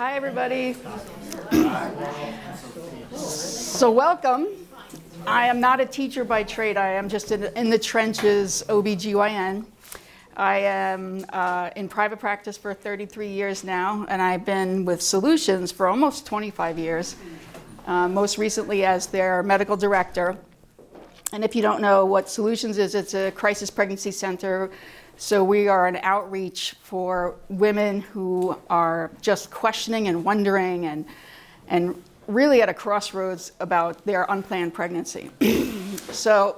Hi, everybody. So welcome. I am not a teacher by trade. I am just in the trenches OBGYN. I am in private practice for 33 years now, and I've been with Solutions for almost 25 years, most recently as their medical director. And if you don't know what Solutions is, it's a crisis pregnancy center. So we are an outreach for women who are just questioning and wondering and really at a crossroads about their unplanned pregnancy. So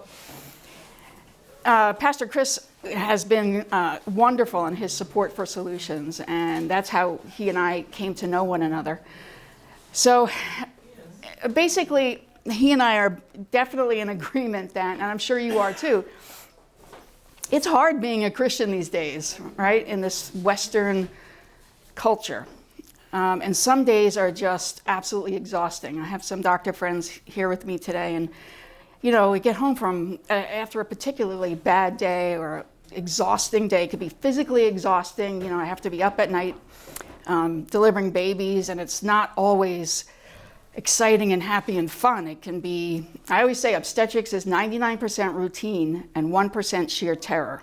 Pastor Chris has been wonderful in his support for Solutions, and that's how he and I came to know one another. So basically, he and I are definitely in agreement that, and I'm sure you are too, it's hard being a Christian these days, right, in this Western culture. And some days are just absolutely exhausting. I have some doctor friends here with me today, and we get home from after a particularly bad day or exhausting day. It could be physically exhausting. I have to be up at night delivering babies, and it's not always exciting and happy and fun. It can be, I always say obstetrics is 99% routine and 1% sheer terror.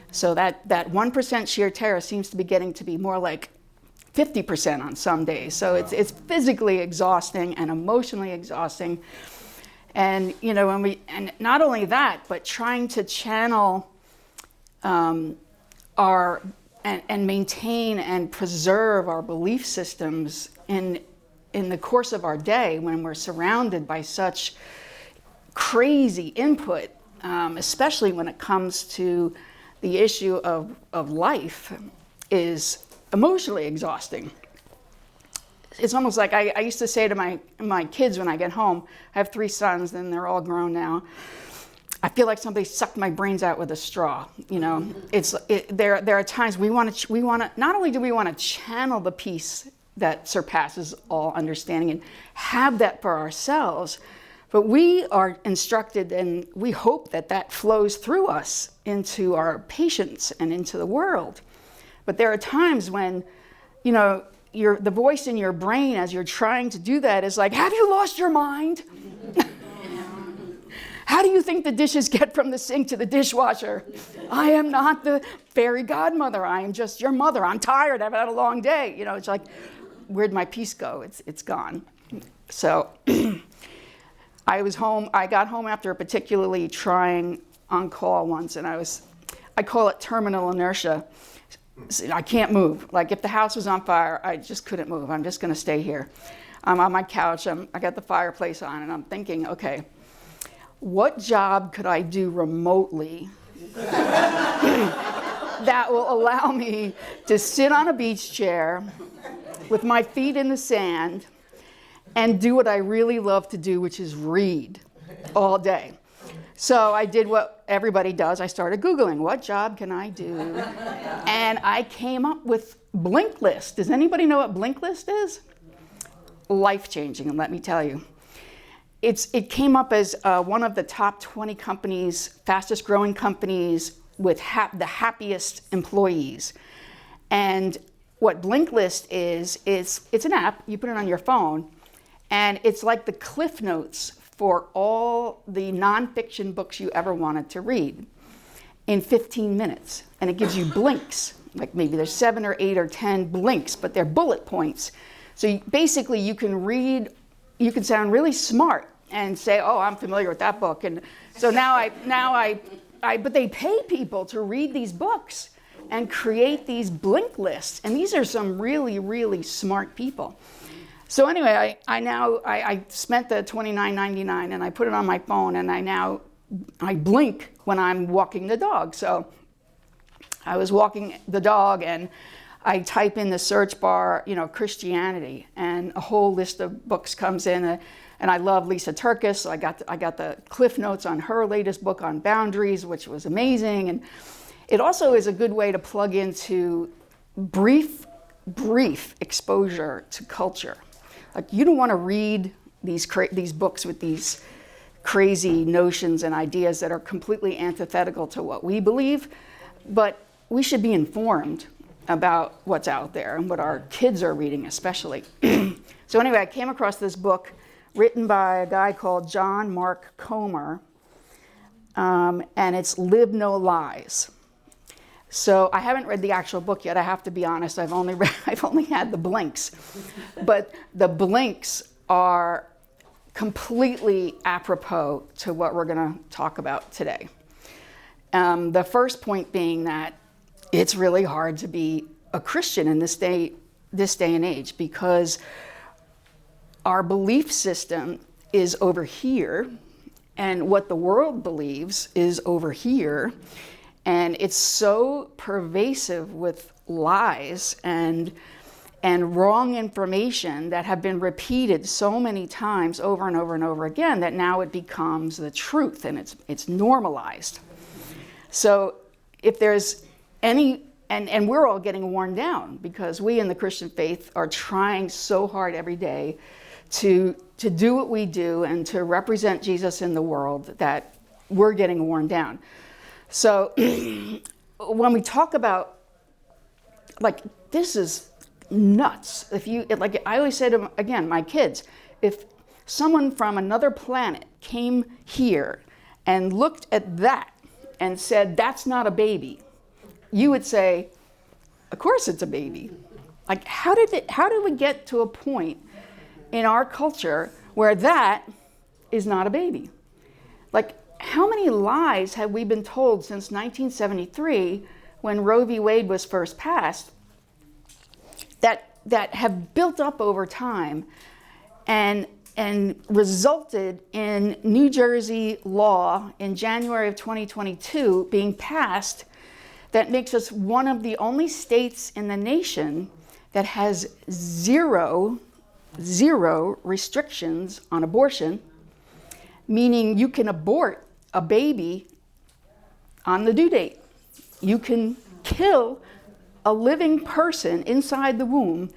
So that 1% sheer terror seems to be getting to be more like 50% on some days. So it's physically exhausting and emotionally exhausting. And and not only that, but trying to channel our and maintain and preserve our belief systems in the course of our day when we're surrounded by such crazy input, especially when it comes to the issue of life, is emotionally exhausting. It's almost like I used to say to my kids when I get home, I have 3 sons and they're all grown now, I feel like somebody sucked my brains out with a straw. There are times we want to not only do we want to channel the peace that surpasses all understanding and have that for ourselves, but we are instructed and we hope that flows through us into our patients and into the world. But there are times when, the voice in your brain as you're trying to do that is like, have you lost your mind? How do you think the dishes get from the sink to the dishwasher? I am not the fairy godmother. I am just your mother. I'm tired. I've had a long day. It's like, where'd my peace go? It's gone. So I got home after a particularly trying on-call once, and I call it terminal inertia. I can't move. Like if the house was on fire, I just couldn't move. I'm just going to stay here. I'm on my couch. I got the fireplace on, and I'm thinking, okay, what job could I do remotely that will allow me to sit on a beach chair with my feet in the sand and do what I really love to do, which is read all day. So I did what everybody does. I started Googling, what job can I do? And I came up with Blinkist. Does anybody know what Blinkist is? Life-changing, let me tell you. It came up as one of the top 20 companies, fastest growing companies with the happiest employees. And what Blinkist is it's an app, you put it on your phone, and it's like the Cliff Notes for all the nonfiction books you ever wanted to read in 15 minutes. And it gives you blinks, like maybe there's 7 or 8 or 10 blinks, but they're bullet points. So basically you can read, you can sound really smart and say, oh, I'm familiar with that book. And so but they pay people to read these books and create these blink lists. And these are some really, really smart people. So anyway, I spent the $29.99 and I put it on my phone, and I blink when I'm walking the dog. So I was walking the dog and I type in the search bar, Christianity, and a whole list of books comes in. And I love Lisa Turkis, so I got the Cliff Notes on her latest book on boundaries, which was amazing. And it also is a good way to plug into brief exposure to culture. Like, you don't want to read these books with these crazy notions and ideas that are completely antithetical to what we believe, but we should be informed about what's out there and what our kids are reading especially. So anyway, I came across this book written by a guy called John Mark Comer, and it's Live No Lies. So I haven't read the actual book yet, I have to be honest. I've only had the blinks. But the blinks are completely apropos to what we're going to talk about today. The first point being that it's really hard to be a Christian in this day and age, because our belief system is over here, and what the world believes is over here. And it's so pervasive with lies and wrong information that have been repeated so many times over and over and over again that now it becomes the truth, and it's normalized. So if there's any, and we're all getting worn down, because we in the Christian faith are trying so hard every day to do what we do and to represent Jesus in the world, that we're getting worn down. So when we talk about, like, this is nuts. Like I always say to, again, my kids, if someone from another planet came here and looked at that and said, that's not a baby, you would say, of course it's a baby. Like, how did we get to a point in our culture where that is not a baby? Like, how many lies have we been told since 1973, when Roe v. Wade was first passed, that have built up over time and resulted in New Jersey law in January of 2022 being passed that makes us one of the only states in the nation that has zero restrictions on abortion, meaning you can abort a baby on the due date. You can kill a living person inside the womb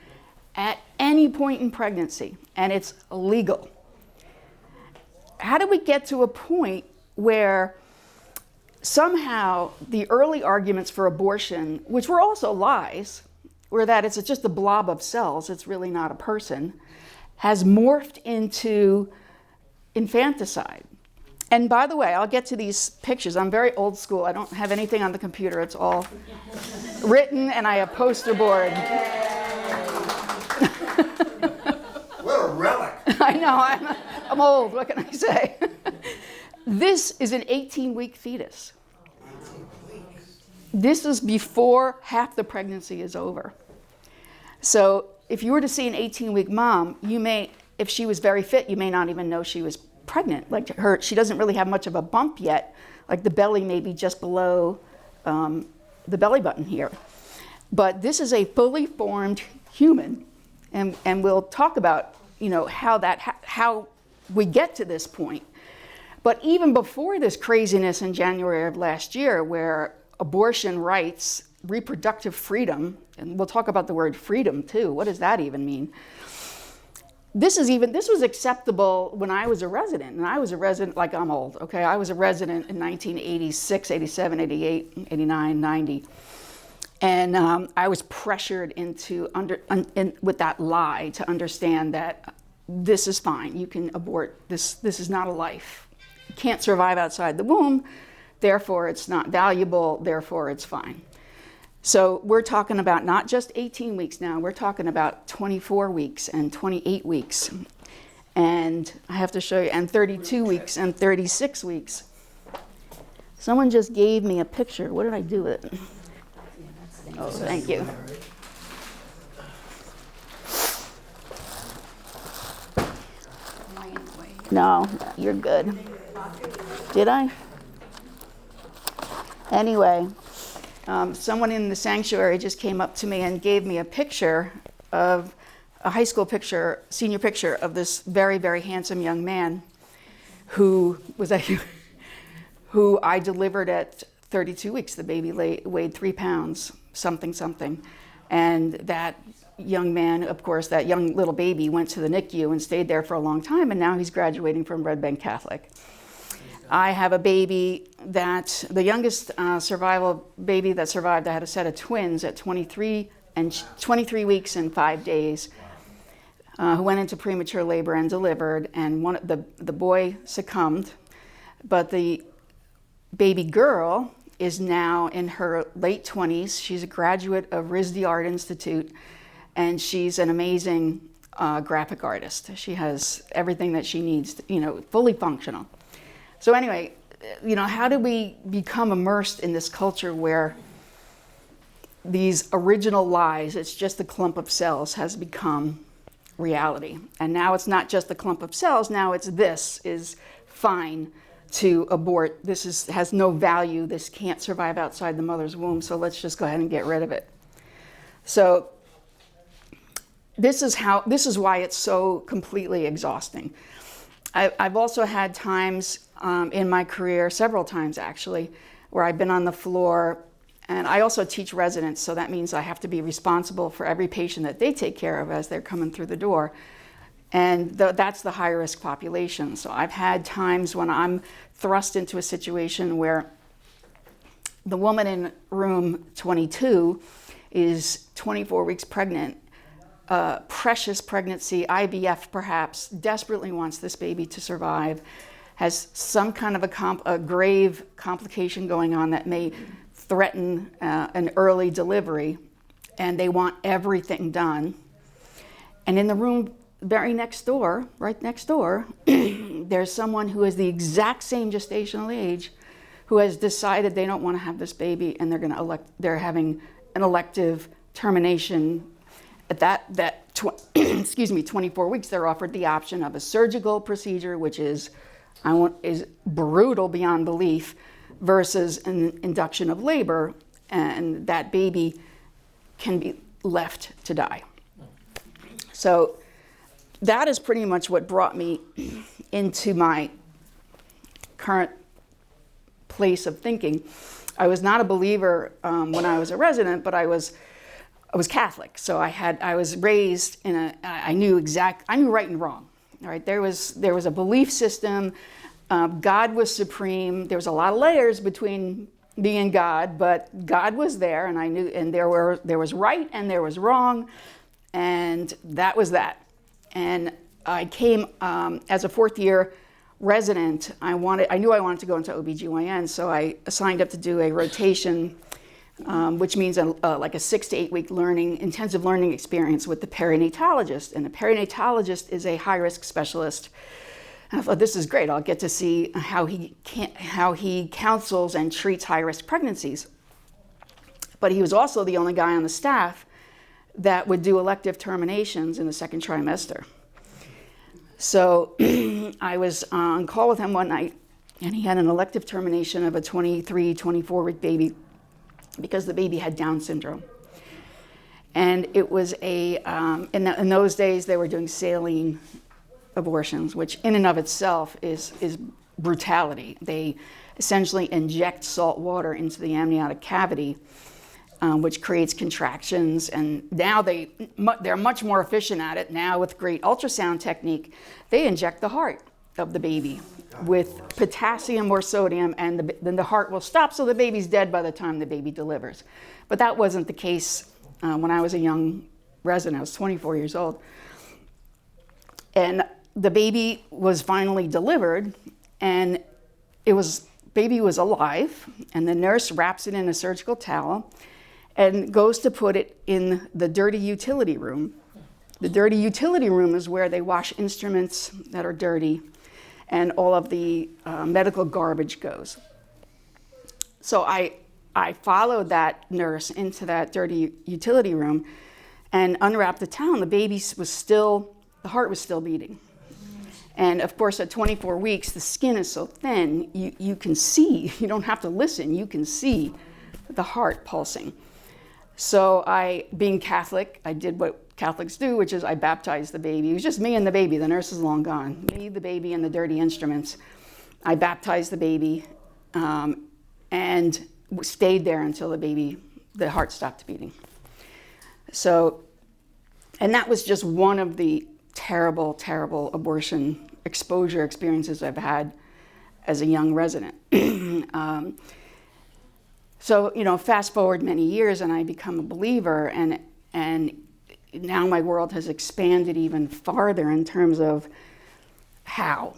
at any point in pregnancy, and it's illegal. How do we get to a point where somehow the early arguments for abortion, which were also lies, were that it's just a blob of cells, it's really not a person, has morphed into infanticide? And by the way, I'll get to these pictures. I'm very old school. I don't have anything on the computer. It's all written, and I have poster board. What a relic. I know, I'm old. What can I say? This is an 18-week fetus. This is before half the pregnancy is over. So if you were to see an 18-week mom, you may, if she was very fit, you may not even know she was pregnant. Like she doesn't really have much of a bump yet. Like the belly may be just below the belly button here. But this is a fully formed human, and we'll talk about, you know, how we get to this point. But even before this craziness in January of last year, where abortion rights, reproductive freedom, and we'll talk about the word freedom too. What does that even mean? This was acceptable when I was a resident, and I was a resident, like I'm old, okay? I was a resident in 1986, 87, 88, 89, 90. And I was pressured into, with that lie, to understand that this is fine. You can abort, this is not a life. You can't survive outside the womb, therefore it's not valuable, therefore it's fine. So we're talking about not just 18 weeks now, we're talking about 24 weeks and 28 weeks. And I have to show you, and 32 weeks and 36 weeks. Someone just gave me a picture. What did I do with it? Oh, thank you. No, you're good. Did I? Anyway. Someone in the sanctuary just came up to me and gave me a picture of a high school picture, senior picture of this very, very handsome young man who I delivered at 32 weeks. The baby weighed 3 pounds, something. And that young man, of course, that young little baby went to the NICU and stayed there for a long time, and now he's graduating from Red Bank Catholic. I have a baby that the youngest survival baby that survived, I had a set of twins at 23 weeks and 5 days, who went into premature labor and delivered, and the boy succumbed, but the baby girl is now in her late 20s. She's a graduate of RISD Art Institute, and she's an amazing graphic artist. She has everything that she needs, fully functional. So anyway, how do we become immersed in this culture where these original lies, it's just a clump of cells, has become reality? And now it's not just a clump of cells, now it's this is fine to abort, has no value, this can't survive outside the mother's womb, so let's just go ahead and get rid of it. So this is why it's so completely exhausting. I've also had times in my career, several times actually, where I've been on the floor, and I also teach residents, so that means I have to be responsible for every patient that they take care of as they're coming through the door. And that's the high-risk population. So I've had times when I'm thrust into a situation where the woman in room 22 is 24 weeks pregnant, precious pregnancy, IVF perhaps, desperately wants this baby to survive, has some kind of a grave complication going on that may threaten an early delivery, and they want everything done. And in the room right next door, there's someone who is the exact same gestational age who has decided they don't want to have this baby, and they're having an elective termination. At 24 weeks, they're offered the option of a surgical procedure, which is brutal beyond belief, versus an induction of labor, and that baby can be left to die. So that is pretty much what brought me into my current place of thinking. I was not a believer when I was a resident, but I was Catholic, so I was raised in I knew right and wrong. All right, there was a belief system. God was supreme. There was a lot of layers between me and God, but God was there, and I knew. And there was right and there was wrong, and that was that. And I came as a fourth-year resident. I knew I wanted to go into OBGYN, so I signed up to do a rotation, which means like a 6 to 8 week intensive learning experience with the perinatologist. And the perinatologist is a high-risk specialist. And I thought, this is great. I'll get to see how he counsels and treats high-risk pregnancies. But he was also the only guy on the staff that would do elective terminations in the second trimester. So I was on call with him one night, and he had an elective termination of a 24 week baby because the baby had Down syndrome. And it was in those days they were doing saline abortions, which in and of itself is brutality. They essentially inject salt water into the amniotic cavity, which creates contractions, and now they're much more efficient at it. Now with great ultrasound technique, they inject the heart of the baby with potassium or sodium, and then the heart will stop, so the baby's dead by the time the baby delivers. But that wasn't the case when I was a young resident. I was 24 years old. And the baby was finally delivered, and baby was alive, and the nurse wraps it in a surgical towel and goes to put it in the dirty utility room. The dirty utility room is where they wash instruments that are dirty, and all of the medical garbage goes. So I followed that nurse into that dirty utility room and unwrapped the towel, and the heart was still beating. And of course, at 24 weeks, the skin is so thin, you can see, you don't have to listen, you can see the heart pulsing. So being Catholic, I did what Catholics do, which is I baptized the baby. It was just me and the baby. The nurse is long gone. Me, the baby, and the dirty instruments. I baptized the baby and stayed there until the heart stopped beating. So, and that was just one of the terrible, terrible abortion exposure experiences I've had. as a young resident. So, fast forward many years and I become a believer, and now my world has expanded even farther in terms of how.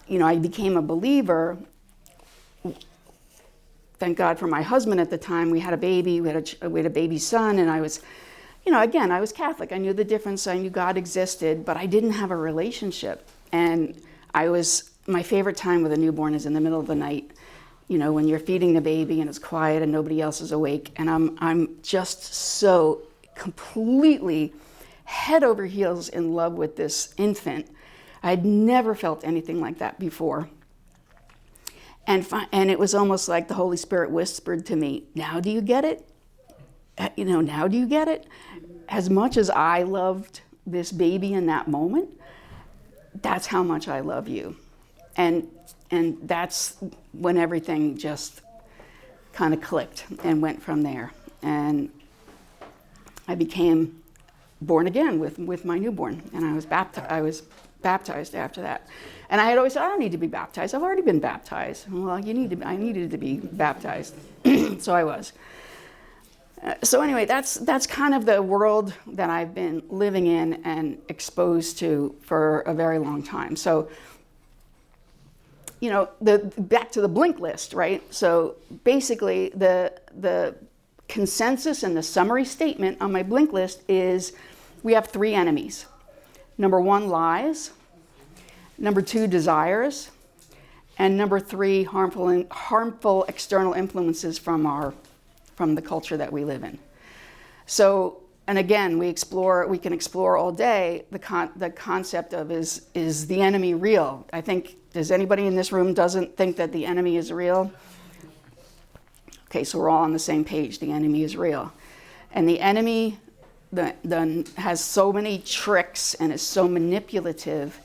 I became a believer. Thank God for my husband at the time. We had a baby, we had a baby son, and I was, again, I was Catholic. I knew the difference. I knew God existed, but I didn't have a relationship. And my favorite time with a newborn is in the middle of the night, when you're feeding the baby and it's quiet and nobody else is awake. And I'm just so completely head over heels in love with this infant. I'd never felt anything like that before. And it was almost like the Holy Spirit whispered to me, now do you get it? Now do you get it? As much as I loved this baby in that moment, that's how much I love you. And that's when everything just kind of clicked and went from there. And I became born again with my newborn, and I was baptized after that. And I had always said, I don't need to be baptized. I've already been baptized. Well, I needed to be baptized. So I was. So anyway, that's kind of the world that I've been living in and exposed to for a very long time. So, back to the blink list, right? So basically the consensus and the summary statement on my blink list is we have 3 enemies. Number 1, lies. Number 2, desires. And number 3, harmful external influences from the culture that we live in. So, and again, we can explore all day the concept of is the enemy real? I think, does anybody in this room doesn't think that the enemy is real? Okay, so we're all on the same page. The enemy is real. And the enemy has so many tricks and is so manipulative.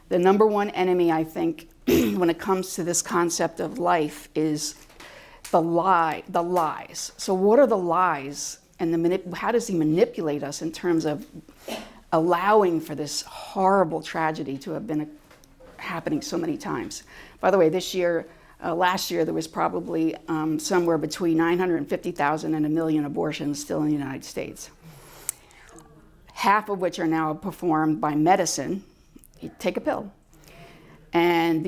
The number one enemy, I think, when it comes to this concept of life is the lies. So what are the lies, and how does he manipulate us in terms of allowing for this horrible tragedy to have been happening so many times? By the way, last year there was probably somewhere between 950,000 and 1 million abortions still in the United States. Half of which are now performed by medicine. You take a pill. And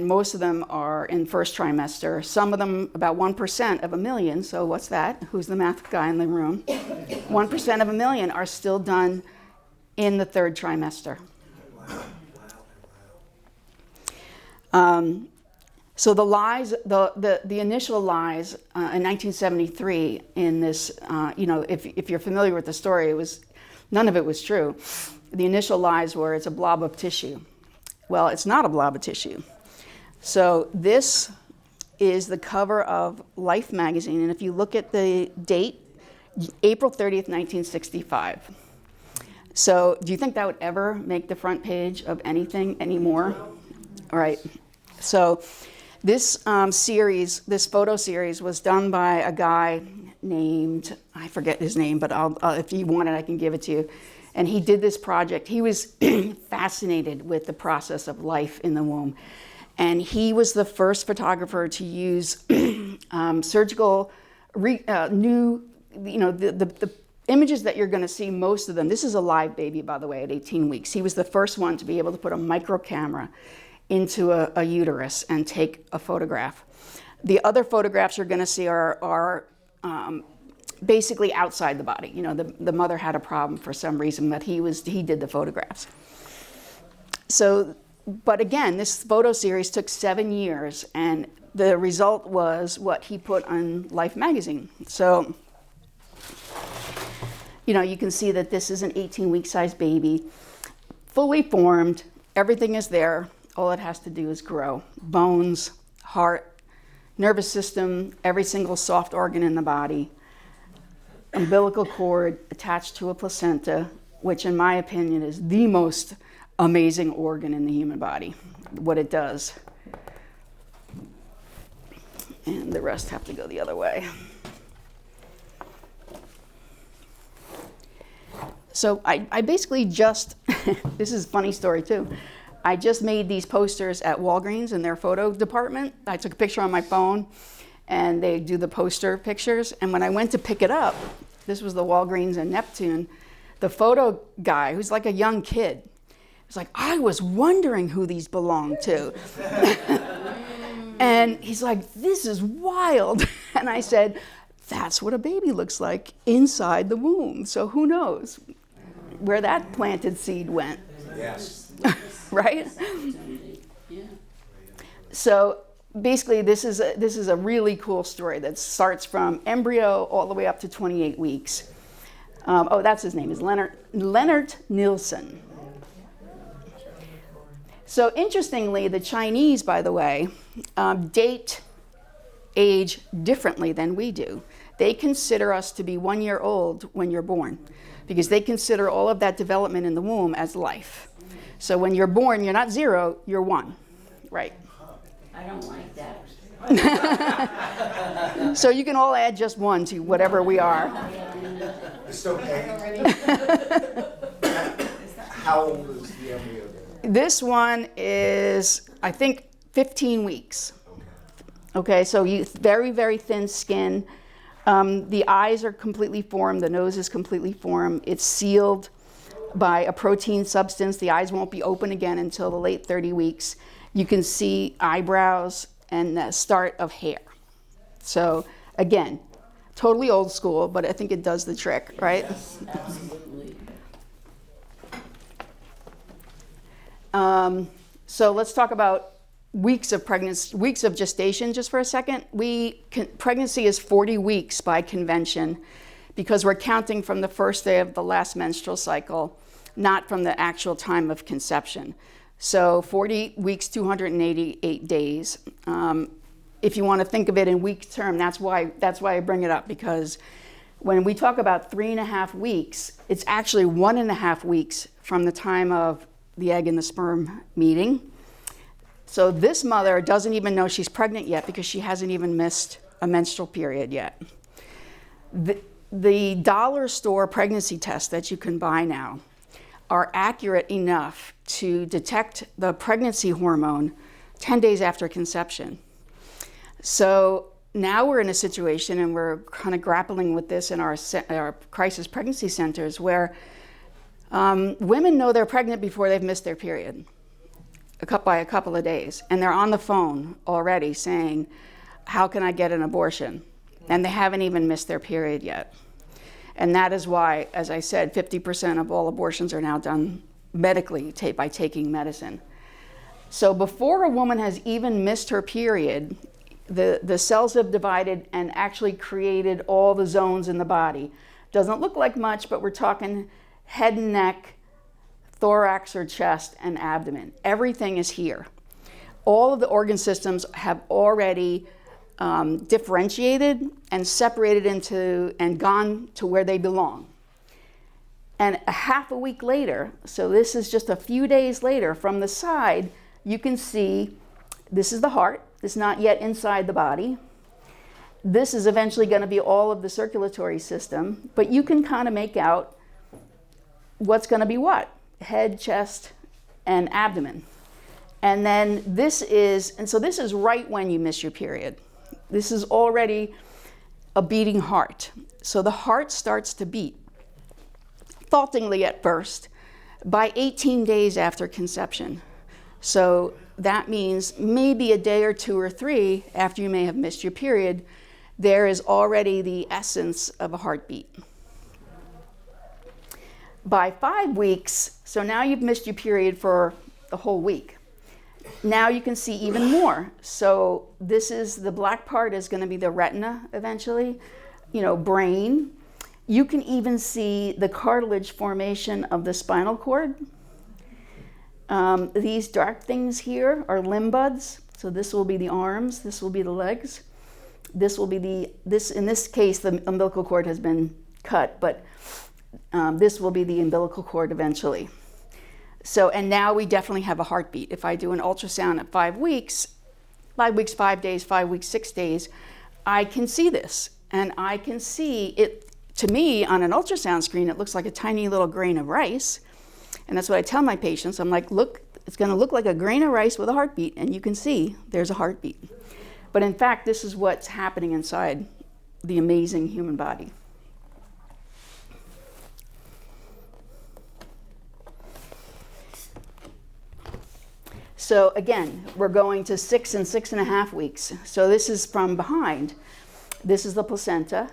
most of them are in first trimester. Some of them, about 1% of 1 million, so what's that? Who's the math guy in the room? 1% of 1 million are still done in the third trimester. So the lies, the initial lies in 1973 in this, if you're familiar with the story, none of it was true. The initial lies were it's a blob of tissue. Well, it's not a blob of tissue. So this is the cover of Life magazine, and if you look at the date, April 30th, 1965. So do you think that would ever make the front page of anything anymore? All right. So this this photo series was done by a guy named, I forget his name, but if you want it, I can give it to you. And he did this project. He was fascinated with the process of life in the womb. And he was the first photographer to use surgical, the images that you're going to see, most of them. This is a live baby, by the way, at 18 weeks. He was the first one to be able to put a micro camera into a uterus and take a photograph. The other photographs you're going to see are basically outside the body. The mother had a problem for some reason, but he did the photographs. So, but again, this photo series took 7 years, and the result was what he put on Life magazine. So, you can see that this is an 18-week sized baby, fully formed. Everything is there. All it has to do is grow. Bones, heart, nervous system, every single soft organ in the body. Umbilical cord attached to a placenta, which in my opinion is the most amazing organ in the human body, what it does. And the rest have to go the other way. So I basically just, this is a funny story too. I just made these posters at Walgreens in their photo department. I took a picture on my phone, and they do the poster pictures. And when I went to pick it up, this was the Walgreens in Neptune, the photo guy, who's like a young kid, was like, I was wondering who these belong to. And he's like, this is wild. And I said, that's what a baby looks like inside the womb. So who knows where that planted seed went. Yes. Right? So basically, this is a really cool story that starts from embryo all the way up to 28 weeks. That's his name, is Leonard Nielsen. So interestingly, the Chinese, by the way, date age differently than we do. They consider us to be 1 year old when you're born, because they consider all of that development in the womb as life. So when you're born, you're not 0, you're 1, right? I don't like that. So you can all add just 1 to whatever we are. It's okay. How old is the embryo? This one is, I think, 15 weeks. Okay, so very, very thin skin. The eyes are completely formed. The nose is completely formed. It's sealed by a protein substance. The eyes won't be open again until the late 30 weeks. You can see eyebrows and the start of hair. So again, totally old school, but I think it does the trick, right? Yes, absolutely. So let's talk about weeks of pregnancy, weeks of gestation just for a second. Pregnancy is 40 weeks by convention because we're counting from the first day of the last menstrual cycle, not from the actual time of conception. So 40 weeks, 288 days. If you want to think of it in week term, that's why I bring it up, because when we talk about 3.5 weeks, it's actually 1.5 weeks from the time of the egg and the sperm meeting. So this mother doesn't even know she's pregnant yet because she hasn't even missed a menstrual period yet. The dollar store pregnancy tests that you can buy now are accurate enough to detect the pregnancy hormone 10 days after conception. So now we're in a situation, and we're kind of grappling with this in our crisis pregnancy centers, where women know they're pregnant before they've missed their period by a couple of days. And they're on the phone already saying, how can I get an abortion? And they haven't even missed their period yet. And that is why, as I said, 50% of all abortions are now done medically by taking medicine. So before a woman has even missed her period, the cells have divided and actually created all the zones in the body. Doesn't look like much, but we're talking head and neck, thorax or chest, and abdomen. Everything is here. All of the organ systems have already differentiated and separated into and gone to where they belong. And a half a week later, so this is just a few days later, from the side, you can see this is the heart. It's not yet inside the body. This is eventually going to be all of the circulatory system, but you can kind of make out what's going to be what: head, chest, and abdomen. And then this is right when you miss your period. This is already a beating heart. So the heart starts to beat, faultingly at first, by 18 days after conception. So that means maybe a day or 2 or 3 after you may have missed your period, there is already the essence of a heartbeat. By 5 weeks, so now you've missed your period for the whole week. Now you can see even more. So the black part is going to be the retina eventually, brain. You can even see the cartilage formation of the spinal cord. These dark things here are limb buds. So this will be the arms, this will be the legs. This will be in this case, the umbilical cord has been cut, but this will be the umbilical cord eventually. So, and now we definitely have a heartbeat. If I do an ultrasound at 5 weeks, 5 weeks, 5 days, 5 weeks, 6 days, I can see this. And I can see it, to me, on an ultrasound screen, it looks like a tiny little grain of rice. And that's what I tell my patients. I'm like, look, It's going to look like a grain of rice with a heartbeat, and you can see there's a heartbeat. But in fact, this is what's happening inside the amazing human body. So again, we're going to 6 and 6.5 weeks. So this is from behind. This is the placenta.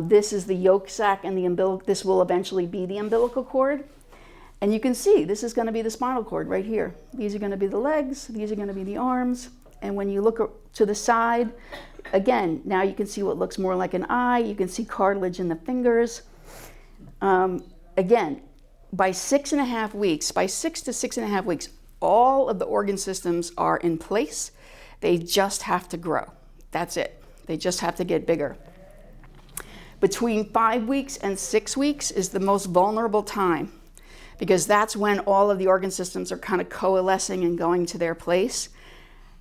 This is the yolk sac and the umbilical. This will eventually be the umbilical cord. And you can see this is going to be the spinal cord right here. These are going to be the legs. These are going to be the arms. And when you look to the side, again, now you can see what looks more like an eye. You can see cartilage in the fingers. Again, by 6.5 weeks, by 6 to 6.5 weeks, all of the organ systems are in place. They just have to grow. That's it. They just have to get bigger. Between 5 weeks and 6 weeks is the most vulnerable time, because that's when all of the organ systems are kind of coalescing and going to their place.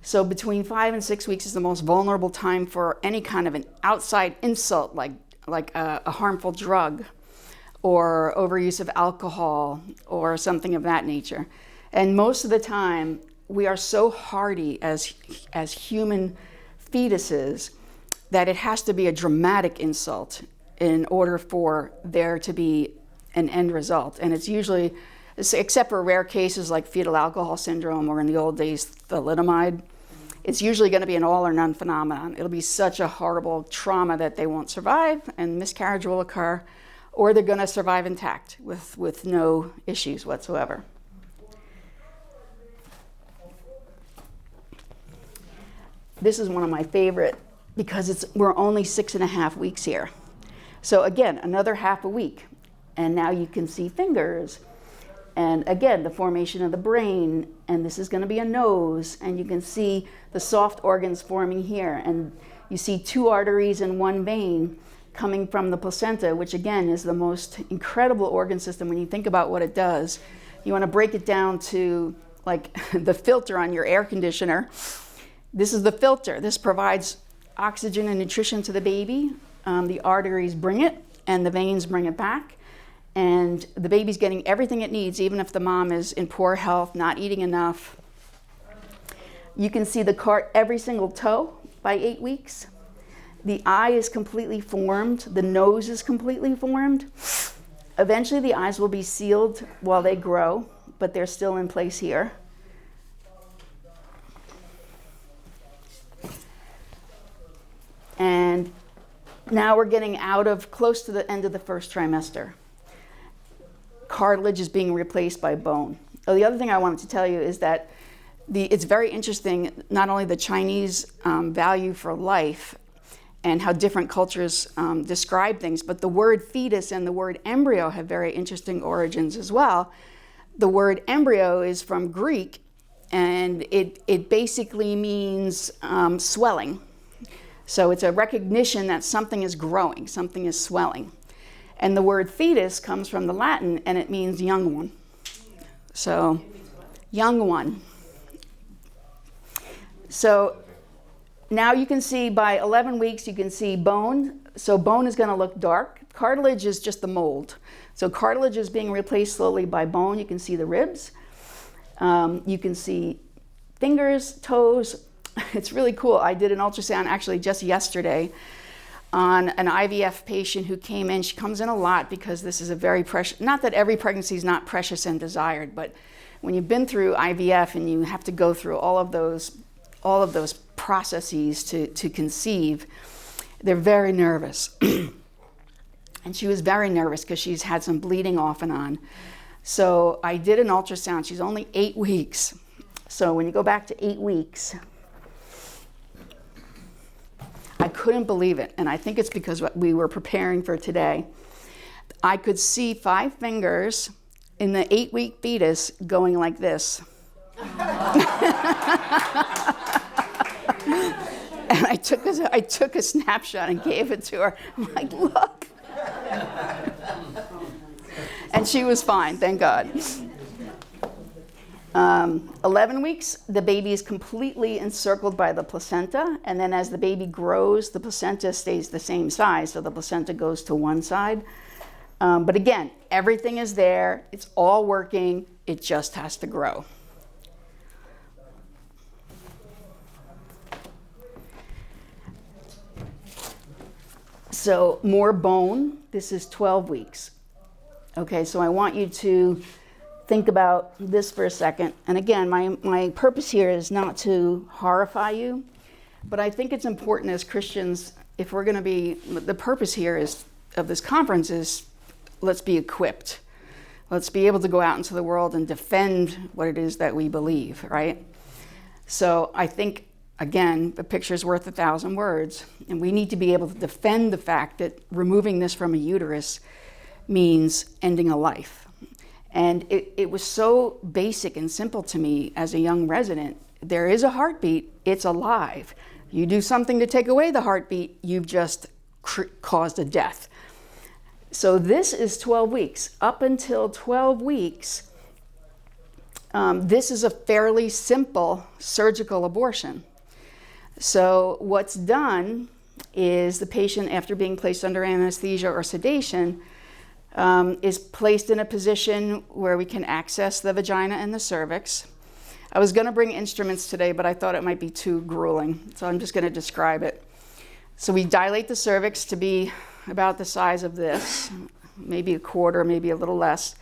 So between 5 and 6 weeks is the most vulnerable time for any kind of an outside insult, like a harmful drug or overuse of alcohol or something of that nature. And most of the time, we are so hardy as human fetuses that it has to be a dramatic insult in order for there to be an end result. And it's usually, except for rare cases like fetal alcohol syndrome or in the old days, thalidomide, it's usually going to be an all or none phenomenon. It'll be such a horrible trauma that they won't survive and miscarriage will occur, or they're going to survive intact with no issues whatsoever. This is one of my favorite because we're only 6.5 weeks here. So again, another half a week. And now you can see fingers. And again, the formation of the brain. And this is going to be a nose. And you can see the soft organs forming here. And you see 2 arteries and 1 vein coming from the placenta, which again is the most incredible organ system when you think about what it does. You want to break it down to like the filter on your air conditioner. This is the filter. This provides oxygen and nutrition to the baby. The arteries bring it, and the veins bring it back. And the baby's getting everything it needs, even if the mom is in poor health, not eating enough. You can see every single toe by 8 weeks. The eye is completely formed. The nose is completely formed. Eventually, the eyes will be sealed while they grow, but they're still in place here. And now we're getting out of close to the end of the first trimester. Cartilage is being replaced by bone. Oh, the other thing I wanted to tell you is that it's very interesting, not only the Chinese value for life and how different cultures describe things, but the word fetus and the word embryo have very interesting origins as well. The word embryo is from Greek, and it basically means swelling. So it's a recognition that something is growing, something is swelling. And the word fetus comes from the Latin, and it means young one. So, young one. So now you can see by 11 weeks, you can see bone. So bone is going to look dark. Cartilage is just the mold. So cartilage is being replaced slowly by bone. You can see the ribs. You can see fingers, toes. It's really cool. I did an ultrasound actually just yesterday on an IVF patient who came in. She comes in a lot because this is a very precious, not that every pregnancy is not precious and desired, but when you've been through IVF and you have to go through all of those processes to conceive, they're very nervous. And she was very nervous because she's had some bleeding off and on. So I did an ultrasound. She's only 8 weeks. So when you go back to 8 weeks, I couldn't believe it, and I think it's because we were preparing for today. I could see 5 fingers in the 8-week fetus going like this. And I took a snapshot and gave it to her. I'm like, look. And she was fine, thank God. 11 weeks, the baby is completely encircled by the placenta, and then as the baby grows, the placenta stays the same size, so the placenta goes to one side. But again, everything is there, it's all working, It just has to grow. So more bone, this is 12 weeks. Okay, so I want you to think about this for a second. And again, my purpose here is not to horrify you, but I think it's important as Christians, if we're going to be, the purpose here is of this conference is let's be equipped. Let's be able to go out into the world and defend what it is that we believe, right? So I think, again, a picture's worth 1,000 words, and we need to be able to defend the fact that removing this from a uterus means ending a life. And it was so basic and simple to me as a young resident. There is a heartbeat, it's alive. You do something to take away the heartbeat, you've just caused a death. So this is 12 weeks. Up until 12 weeks, this is a fairly simple surgical abortion. So what's done is the patient, after being placed under anesthesia or sedation, is placed in a position where we can access the vagina and the cervix. I was going to bring instruments today, but I thought it might be too grueling, so I'm just going to describe it. So we dilate the cervix to be about the size of this, maybe a quarter, maybe a little less,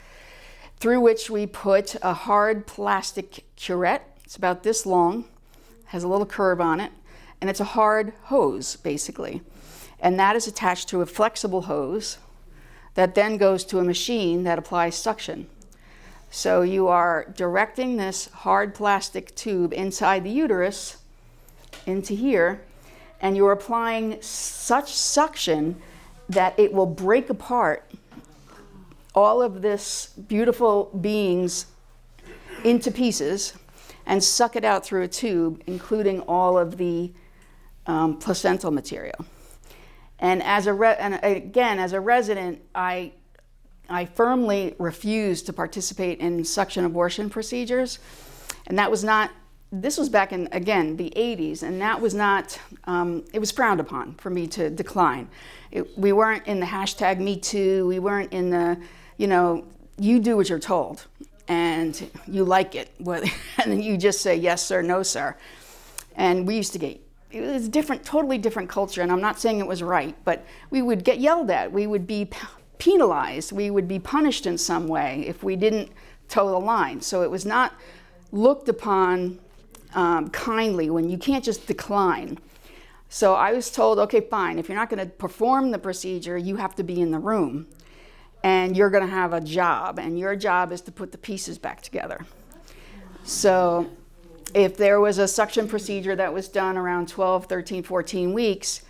through which we put a hard plastic curette. It's about this long, has a little curve on it, and it's a hard hose, basically. And that is attached to a flexible hose that then goes to a machine that applies suction. So you are directing this hard plastic tube inside the uterus into here, and you're applying such suction that it will break apart all of this beautiful beings into pieces and suck it out through a tube, including all of the placental material. And as a resident, I firmly refused to participate in suction abortion procedures, and that was not. This was back in, again, the 80s, and that was not, it was frowned upon for me to decline. We weren't in the hashtag Me Too, we weren't in the, you do what you're told, and you like it, and then you just say, yes, sir, no, sir. And we used to get, it was different, totally different culture, and I'm not saying it was right, but we would get yelled at, we would be penalized, we would be punished in some way if we didn't toe the line. So it was not looked upon kindly when you can't just decline. So I was told, okay, fine, if you're not going to perform the procedure, you have to be in the room, and you're going to have a job, and your job is to put the pieces back together. So if there was a suction procedure that was done around 12, 13, 14 weeks,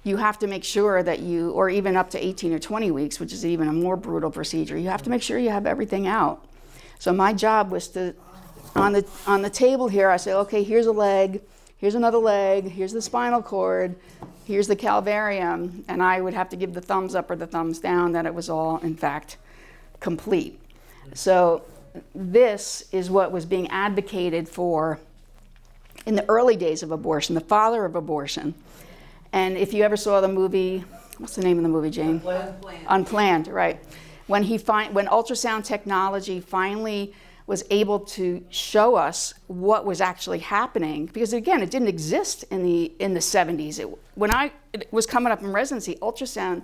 you have to make sure that you, or even up to 18 or 20 weeks, which is even a more brutal procedure, you have to make sure you have everything out. So my job was to, on the table here, I say, okay, here's a leg, here's another leg, here's the spinal cord, here's the calvarium, and I would have to give the thumbs up or the thumbs down that it was all, in fact, complete. So this is what was being advocated for in the early days of abortion, the father of abortion. And if you ever saw the movie, what's the name of the movie, Jane? Unplanned, right. When ultrasound technology finally was able to show us what was actually happening, because again, it didn't exist in the 70s. When I was coming up in residency, ultrasound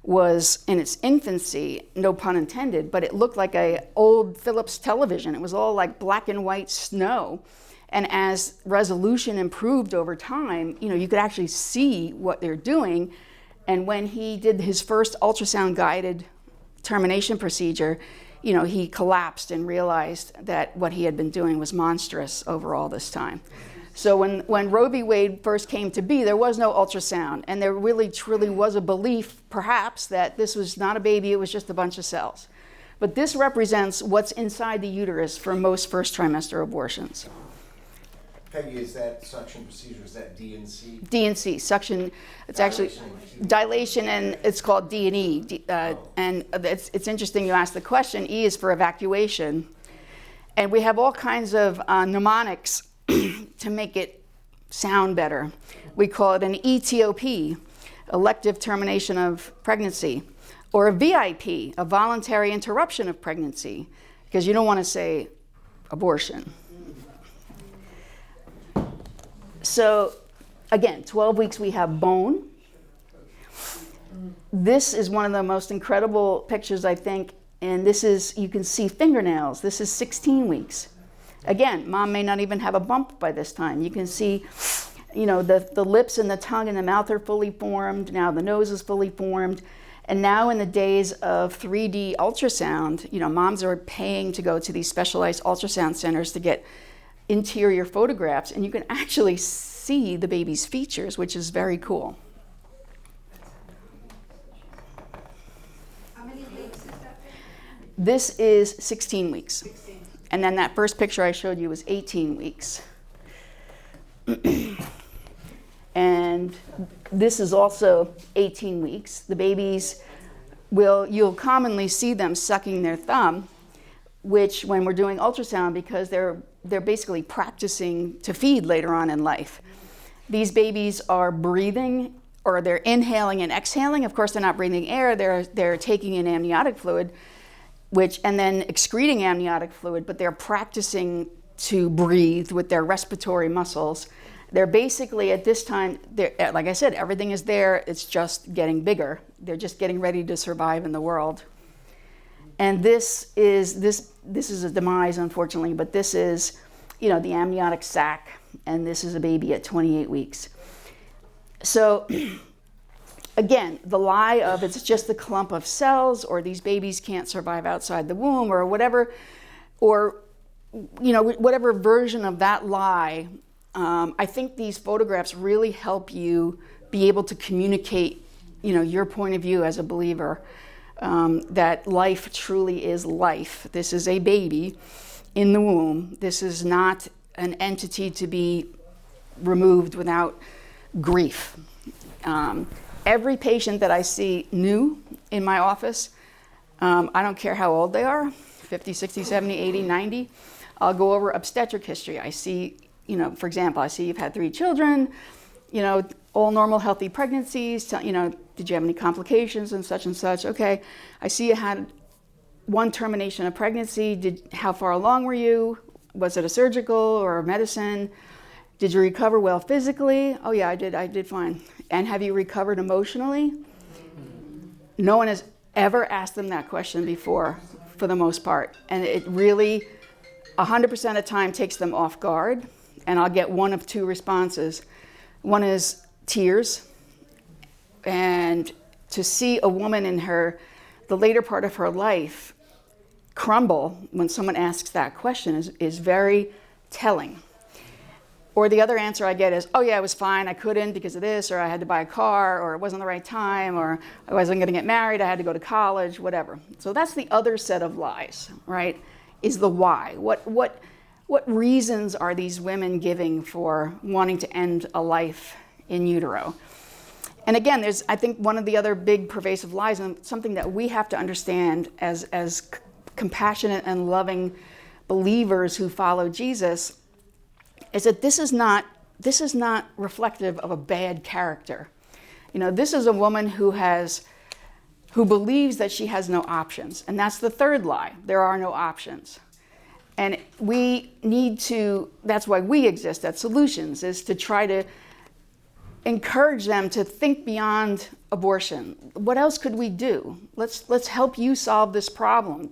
was in its infancy, no pun intended, but it looked like an old Philips television. It was all like black and white snow. And as resolution improved over time, you could actually see what they're doing. And when he did his first ultrasound guided termination procedure, he collapsed and realized that what he had been doing was monstrous over all this time. So when Roe v. Wade first came to be, there was no ultrasound, and there really truly was a belief, perhaps, that this was not a baby, it was just a bunch of cells. But this represents what's inside the uterus for most first trimester abortions. Peggy, is that suction procedure, is that D&C? D&C, suction, it's actually dilation, and it's called D&E. And it's interesting you asked the question. E is for evacuation. And we have all kinds of mnemonics to make it sound better. We call it an ETOP, elective termination of pregnancy, or a VIP, a voluntary interruption of pregnancy. because you don't want to say abortion. So again, 12 weeks we have bone. This is one of the most incredible pictures, I think, and this is, you can see fingernails. This is 16 weeks. Again, mom may not even have a bump by this time. You can see, you know, the lips and the tongue and the mouth are fully formed. Now the nose is fully formed. And now in the days of 3D ultrasound, you know, moms are paying to go to these specialized ultrasound centers to get interior photographs, and you can actually see the baby's features, which is very cool. How many weeks is that? This is 16 weeks. And then that first picture I showed you was 18 weeks. And this is also 18 weeks. The babies you'll commonly see them sucking their thumb, which when we're doing ultrasound, because they're basically practicing to feed later on in life. These babies are breathing, or they're inhaling and exhaling. Of course, they're not breathing air, they're taking in amniotic fluid, and then excreting amniotic fluid, but they're practicing to breathe with their respiratory muscles. They're basically, at this time, like I said, everything is there, it's just getting bigger. They're just getting ready to survive in the world. And this is a demise, unfortunately, but this is, you know, the amniotic sac, and this is a baby at 28 weeks. So again, the lie of it's just a clump of cells, or these babies can't survive outside the womb, or whatever, or, you know, whatever version of that lie, I think these photographs really help you be able to communicate, you know, your point of view as a believer, that life truly is life. This is a baby in the womb. This is not an entity to be removed without grief. Every patient that I see new in my office, I don't care how old they are, 50, 60, 70, 80, 90, I'll go over obstetric history. I see, you know, for example, I see you've had 3 children, you know, all normal, healthy pregnancies, you know, did you have any complications and such and such? Okay, I see you had 1 termination of pregnancy. How far along were you? Was it a surgical or a medicine? Did you recover well physically? Oh yeah, I did fine. And have you recovered emotionally? No one has ever asked them that question before, for the most part. And it really, 100% of the time takes them off guard. And I'll get one of 2 responses. One is tears. And to see a woman in the later part of her life crumble when someone asks that question is very telling. Or the other answer I get is, oh yeah, it was fine, I couldn't because of this, or I had to buy a car, or it wasn't the right time, or I wasn't gonna get married, I had to go to college, whatever. So that's the other set of lies, right? Is the why. What reasons are these women giving for wanting to end a life in utero? And again, I think one of the other big pervasive lies, and something that we have to understand as compassionate and loving believers who follow Jesus, is that this is not reflective of a bad character. You know, this is a woman who believes that she has no options, and that's the third lie. There are no options. And that's why we exist at Solutions, is to try to encourage them to think beyond abortion. What else could we do? Let's help you solve this problem.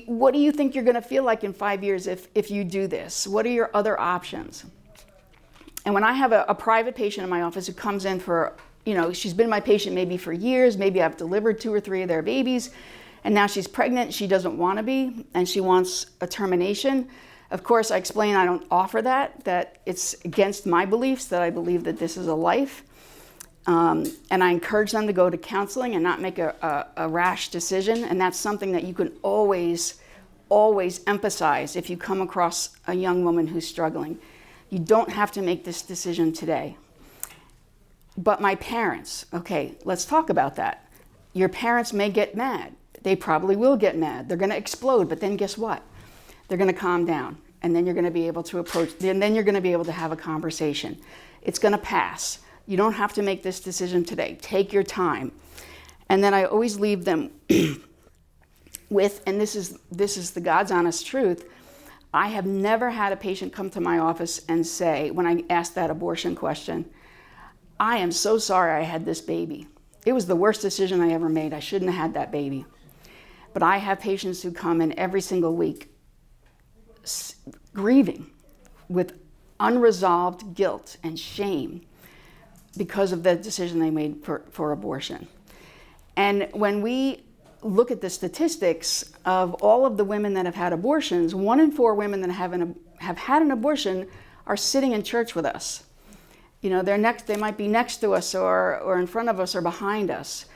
What do you think you're going to feel like in 5 years if you do this? What are your other options? And when I have a private patient in my office who comes in for, you know, she's been my patient maybe for years, maybe I've delivered 2 or 3 of their babies, and now she's pregnant, she doesn't want to be, and she wants a termination. Of course, I explain I don't offer that it's against my beliefs, that I believe that this is a life. And I encourage them to go to counseling and not make a rash decision. And that's something that you can always emphasize if you come across a young woman who's struggling. You don't have to make this decision today. But my parents, okay, let's talk about that. Your parents may get mad. They probably will get mad. They're going to explode, but then guess what? They're going to calm down, and then you're going to be able to then you're going to be able to have a conversation. It's going to pass. You don't have to make this decision today. Take your time. And then I always leave them and this is the God's honest truth, I have never had a patient come to my office and say, when I asked that abortion question, I am so sorry I had this baby. It was the worst decision I ever made. I shouldn't have had that baby. But I have patients who come in every single week grieving with unresolved guilt and shame because of the decision they made for abortion. And when we look at the statistics of all of the women that have had abortions, 1 in 4 women that have had an abortion are sitting in church with us. You know, they might be next to us or in front of us or behind us.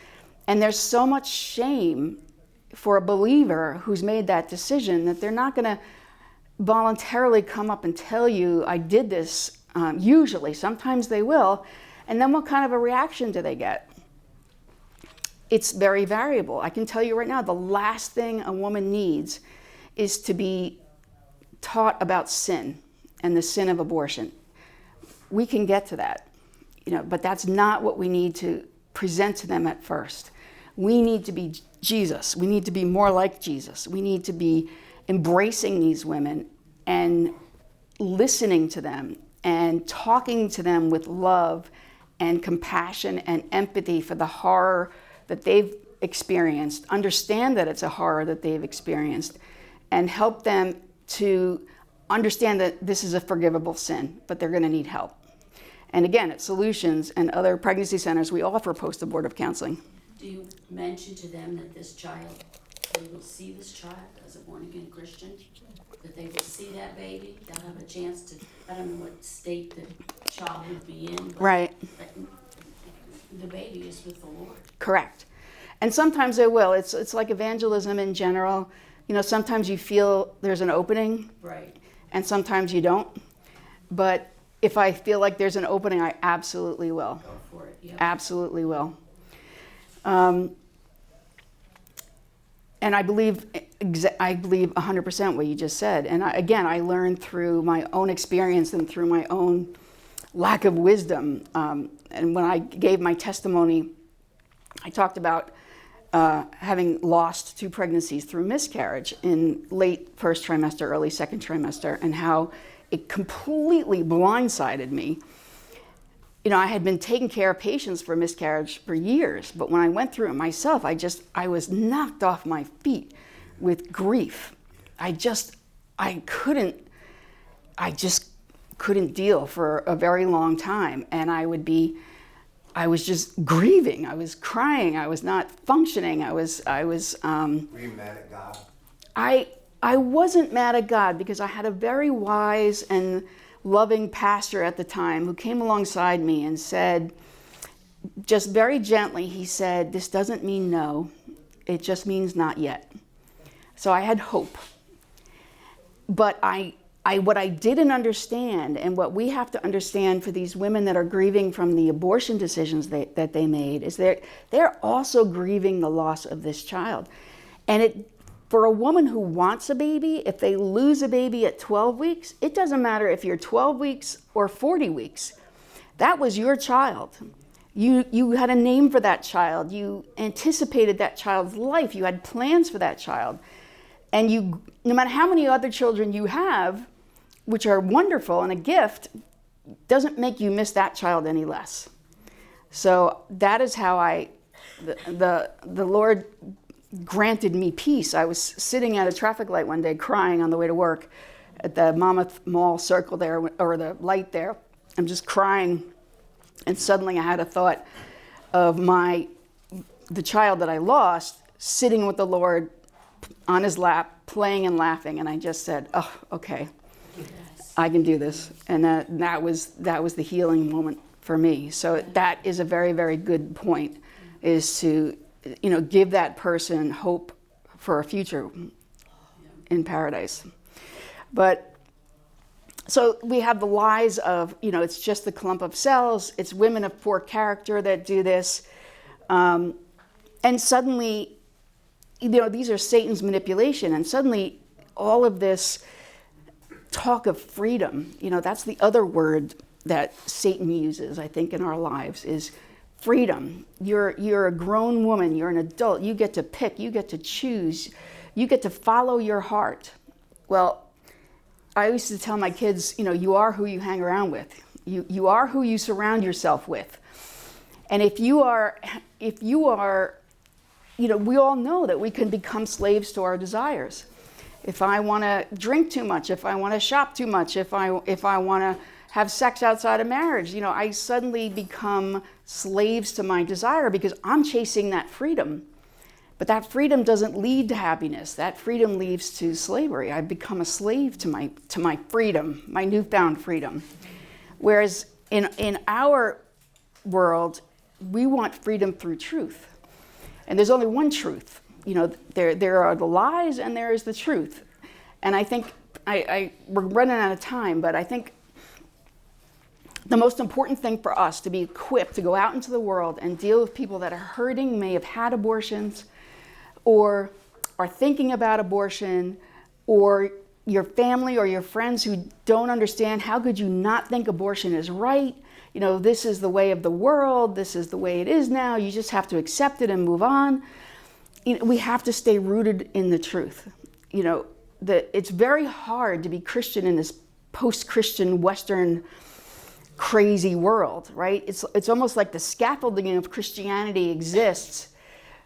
And there's so much shame for a believer who's made that decision that they're not going to voluntarily come up and tell you, I did this, usually. Sometimes they will. And then what kind of a reaction do they get? It's very variable. I can tell you right now, the last thing a woman needs is to be taught about sin and the sin of abortion. We can get to that, but that's not what we need to present to them at first. We need to be Jesus. We need to be more like Jesus. We need to be embracing these women and listening to them and talking to them with love and compassion and empathy for the horror that they've experienced, understand that it's a horror that they've experienced, and help them to understand that this is a forgivable sin, but they're going to need help. And again, at Solutions and other pregnancy centers, we offer post-abortive counseling. Do you mention to them that they will see this child as a born-again Christian? That they will see that baby? They'll have a chance to, I don't know what state the child would be in. But Right. The baby is with the Lord. Correct. And sometimes they will. It's like evangelism in general. Sometimes you feel there's an opening. Right. And sometimes you don't. But if I feel like there's an opening, I absolutely will. Go for it. Yep. Absolutely will. And I believe 100% what you just said. And I learned through my own experience and through my own lack of wisdom. And when I gave my testimony, I talked about having lost 2 pregnancies through miscarriage in late first trimester, early second trimester, and how it completely blindsided me. I had been taking care of patients for miscarriage for years, but when I went through it myself, I was knocked off my feet with grief. I just couldn't deal for a very long time, and I was just grieving. I was crying. I was not functioning. I was. Were you mad at God? I wasn't mad at God because I had a very wise and loving pastor at the time who came alongside me and said, just very gently, he said, "This doesn't mean no. It just means not yet." So I had hope. But what I didn't understand, and what we have to understand for these women that are grieving from the abortion decisions that they made, is they're also grieving the loss of this child. And for a woman who wants a baby, if they lose a baby at 12 weeks, it doesn't matter if you're 12 weeks or 40 weeks. That was your child. You had a name for that child. You anticipated that child's life. You had plans for that child. And no matter how many other children you have, which are wonderful and a gift, doesn't make you miss that child any less. So that is how the Lord granted me peace. I was sitting at a traffic light one day crying on the way to work at the Monmouth Mall circle there, or the light there. I'm just crying, and suddenly I had a thought of the child that I lost sitting with the Lord on his lap, playing and laughing, and I just said, "Oh, okay, Yes. I can do this." And that was the healing moment for me. So that is a very, very good point, is to give that person hope for a future in paradise. But so we have the lies of, it's just the clump of cells, it's women of poor character that do this. And suddenly, these are Satan's manipulation. And suddenly all of this talk of freedom, that's the other word that Satan uses, I think, in our lives, is freedom. You're a grown woman, you're an adult, you get to pick, you get to choose. You get to follow your heart. Well, I used to tell my kids, you are who you hang around with. You are who you surround yourself with. And if you are, we all know that we can become slaves to our desires. If I want to drink too much, if I want to shop too much, if I want to have sex outside of marriage, I suddenly become slaves to my desire because I'm chasing that freedom. But that freedom doesn't lead to happiness. That freedom leads to slavery. I become a slave to my freedom, my newfound freedom. Whereas in our world, we want freedom through truth. And there's only one truth. There are the lies and there is the truth. And I think, we're running out of time, but I think the most important thing for us to be equipped to go out into the world and deal with people that are hurting, may have had abortions, or are thinking about abortion, or your family or your friends who don't understand, how could you not think abortion is right? This is the way of the world. This is the way it is now. You just have to accept it and move on. We have to stay rooted in the truth. It's very hard to be Christian in this post-Christian Western crazy world, right? It's almost like the scaffolding of Christianity exists,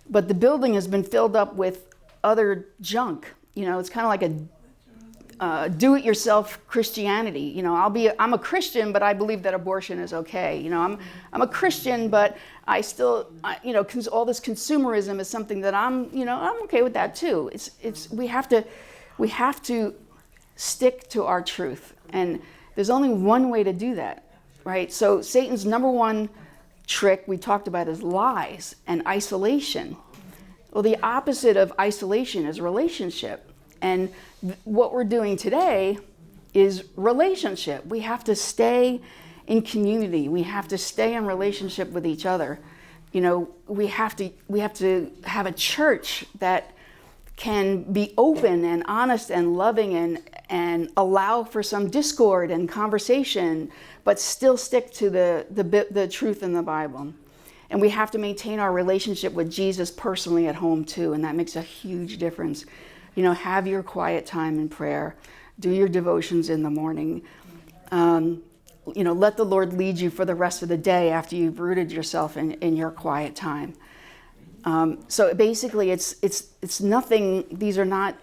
but the building has been filled up with other junk. It's kind of like a do-it-yourself Christianity. I'm a Christian, but I believe that abortion is okay. I'm a Christian, but I still, all this consumerism is something that I'm okay with that too. We have to stick to our truth, and there's only one way to do that, right? So Satan's number one trick we talked about is lies and isolation. Well, the opposite of isolation is relationship. And what we're doing today is relationship. We have to stay in community. We have to stay in relationship with each other. We have to have a church that can be open and honest and loving and allow for some discord and conversation, but still stick to the truth in the Bible. And we have to maintain our relationship with Jesus personally at home too, and that makes a huge difference. Have your quiet time in prayer. Do your devotions in the morning. Let the Lord lead you for the rest of the day after you've rooted yourself in your quiet time. So basically, it's nothing. These are not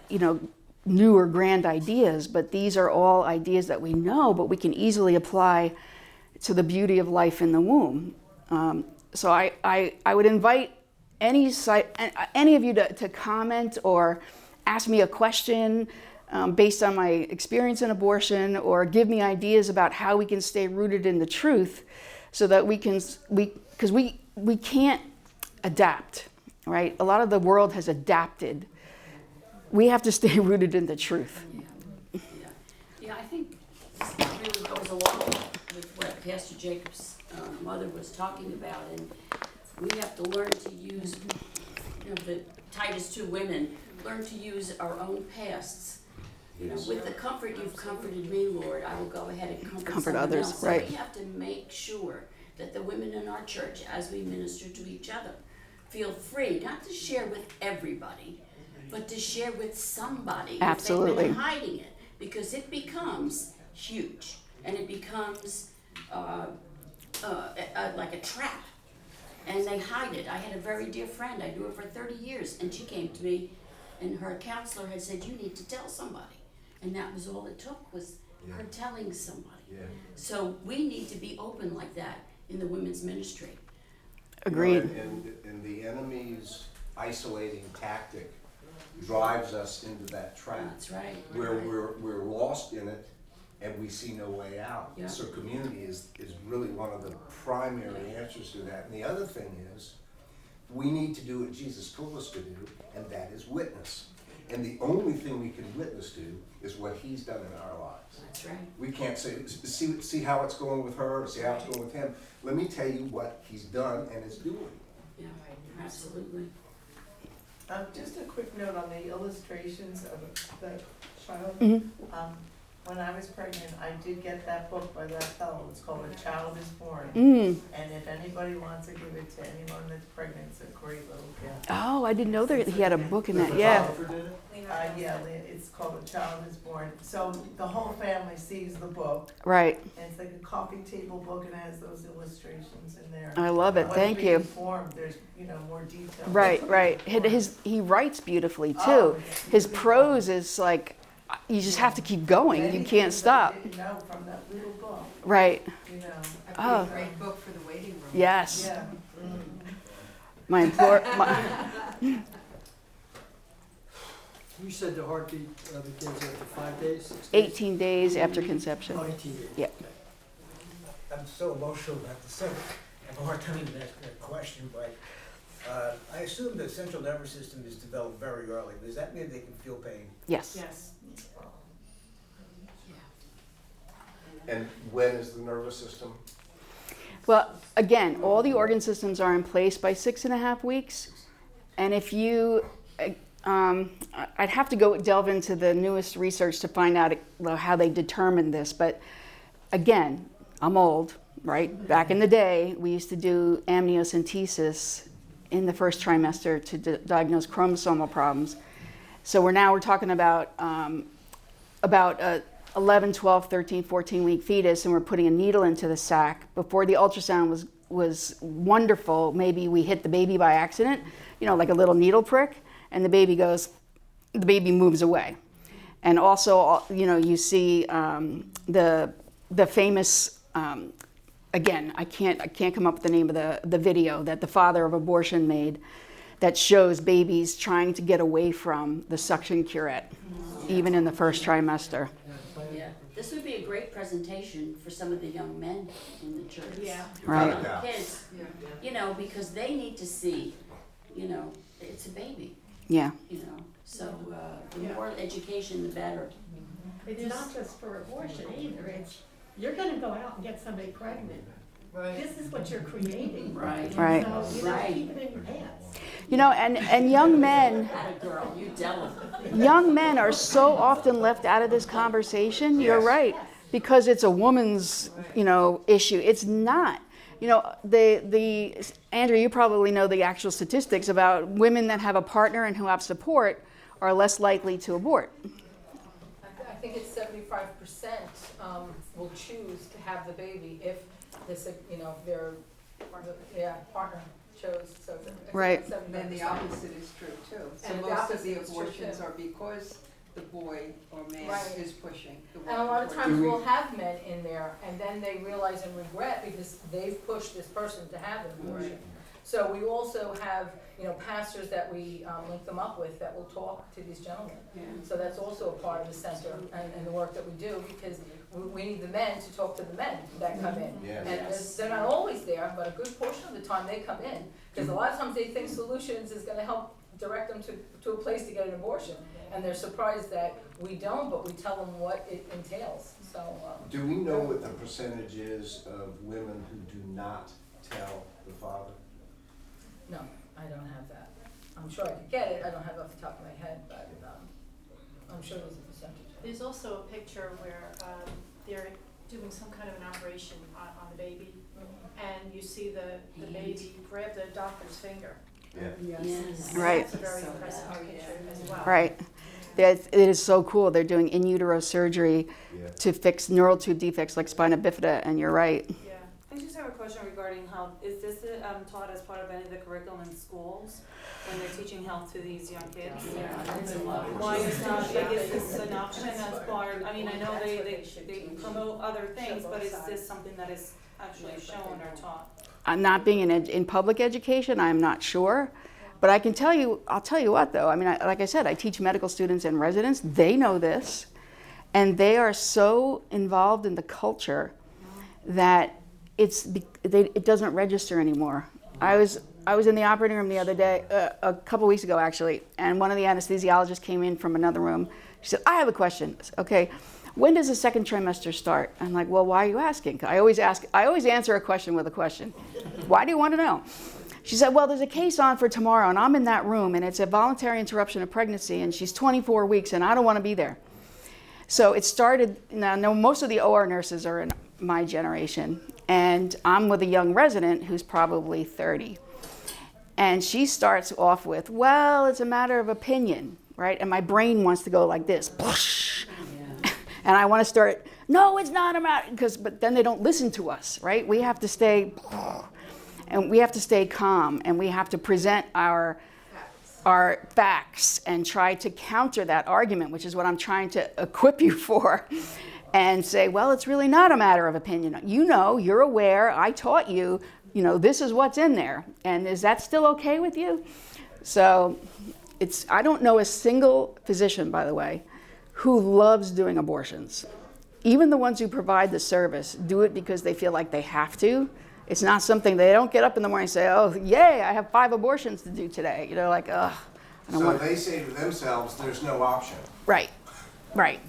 new or grand ideas, but these are all ideas that we know, but we can easily apply to the beauty of life in the womb. So I would invite any of you to comment or ask me a question based on my experience in abortion, or give me ideas about how we can stay rooted in the truth, so that because we can't adapt, right? A lot of the world has adapted. We have to stay rooted in the truth. Yeah, I think this really goes along with what Pastor Jacob's mother was talking about, and we have to learn to use, the Titus 2 women, learn to use our own pasts. With the comfort you've comforted me, Lord, I will go ahead and comfort someone others, else. right. So we have to make sure that the women in our church, as we minister to each other, feel free, not to share with everybody, but to share with somebody. Absolutely. If they've been hiding it, because it becomes huge, and it becomes like a trap, and they hide it. I had a very dear friend, I knew her for 30 years, and she came to me, and her counselor had said, you need to tell somebody. And that was all it took, was her telling somebody. Yeah. So we need to be open like that in the women's ministry. Agreed. And the enemy's isolating tactic drives us into that trap. That's right. Where we're lost in it and we see no way out. Yeah. So community is really one of the primary answers to that. And the other thing is, we need to do what Jesus told us to do, and that is witness. And the only thing we can witness to is what he's done in our lives. That's right. We can't say, see how it's going with her, or see how it's going with him. Let me tell you what he's done and is doing. Yeah, absolutely. Just a quick note on the illustrations of the child. Mm-hmm. When I was pregnant, I did get that book by that fellow. It's called A Child is Born. Mm. And if anybody wants to give it to anyone that's pregnant, it's a great little gift. Oh, I didn't know that he had a book in that. Yeah. Yeah, it's called A Child Is Born. So the whole family sees the book, Right. and it's like a coffee table book, and it has those illustrations in there. I love it. Thank you. There's, more detail. Right. He writes beautifully too. Oh, His prose is like, you just have to keep going. You can't stop. I didn't know from that little book, Right. A great book for the waiting room. Yes. Yeah. My You said the heartbeat begins after 5 days? 6 days? 18 days after conception. 18 days. Yeah. I'm so emotional about this subject. I have a hard time even asking that question, but I assume the central nervous system is developed very early. Does that mean they can feel pain? Yes. Yes. And when is the nervous system? Well, again, all the organ systems are in place by 6.5 weeks. And if you, I'd have to go delve into the newest research to find out how they determined this. But again, I'm old, right? Back in the day, we used to do amniocentesis in the first trimester to diagnose chromosomal problems. So we're talking about 11, 12, 13, 14-week fetus, and we're putting a needle into the sac. Before the ultrasound was wonderful, maybe we hit the baby by accident, like a little needle prick, and the baby moves away. And also, you see the famous, again, I can't come up with the name of the video that the father of abortion made that shows babies trying to get away from the suction curette, even in the first trimester. Yeah, this would be a great presentation for some of the young men in the church. Yeah. Right. Without a doubt. Kids, because they need to see, it's a baby, Yeah. So the more education, the better. It's not just for abortion either, it's, you're gonna go out and get somebody pregnant. This is what you're creating. Right. Right. So, Right. keep it in your pants. And young men, Atta girl, you tell them. young men are so often left out of this conversation. You're Yes. right, because it's a woman's, issue. It's not. Andrew, you probably know the actual statistics about women that have a partner and who have support are less likely to abort. I think it's 75% will choose to have the baby if this, their partner chose. So it's Right. 75%. Then the opposite is true too. So And the most of the opposite is true, abortions too. are because the boy or man Right. is pushing. The And a woman lot of towards times it. we'll have men in there and then they realize and regret because they've pushed this person to have an abortion. So we also have, pastors that we link them up with that will talk to these gentlemen. Yeah. So that's also a part of the center and the work that we do because we need the men to talk to the men that come in. Yes. And they're not always there, but a good portion of the time they come in. Because a lot of times they think solutions is gonna help direct them to a place to get an abortion. And they're surprised that we don't, but we tell them what it entails, so. Do we know what the percentage is of women who do not tell the father? No, I don't have that. I'm sure I could get it, I don't have it off the top of my head, but, I'm sure there's a percentage. There's also a picture where they're doing some kind of an operation on the baby, and you see the baby grab the doctor's finger. Yeah. Yes. Right. That's a very So impressive bad. picture as well. Right. It is so cool. They're doing in utero surgery Yeah. to fix neural tube defects like spina bifida, and you're right. Yeah. I just have a question regarding health. Is this taught as part of any of the curriculum in schools when they're teaching health to these young kids? Yeah, it's a lot. Why is not, is this an option as part, I mean, I know they promote other things, but is this something that is actually shown or taught? I'm not being in public education, I'm not sure. But I'll tell you what though, like I said, I teach medical students and residents, they know this, and they are so involved in the culture that it doesn't register anymore. I was in the operating room the other day, a couple weeks ago actually, and one of the anesthesiologists came in from another room. She said, I have a question. I said, okay, when does the second trimester start? I'm like, well, why are you asking? I always answer a question with a question. Why do you want to know? She said, well, there's a case on for tomorrow, and I'm in that room, and it's a voluntary interruption of pregnancy, and she's 24 weeks, and I don't want to be there. So it started, now most of the OR nurses are my generation, and I'm with a young resident who's probably 30. And she starts off with, well, it's a matter of opinion, right? And my brain wants to go like this. And I want to start, no, it's not a matter, but then they don't listen to us, right? We have to stay, and we have to stay calm, and we have to present our facts and try to counter that argument, which is what I'm trying to equip you for, and say, well, it's really not a matter of opinion. You know, you're aware, I taught you, you know, this is what's in there. And is that still okay with you? So I don't know a single physician, by the way, who loves doing abortions. Even the ones who provide the service do it because they feel like they have to. It's not something, they don't get up in the morning and say, oh, yay, I have 5 abortions to do today. You know, like, ugh. So they say to themselves, there's no option. Right, right,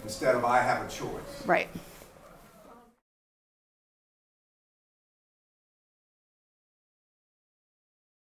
Instead of I have a choice. right.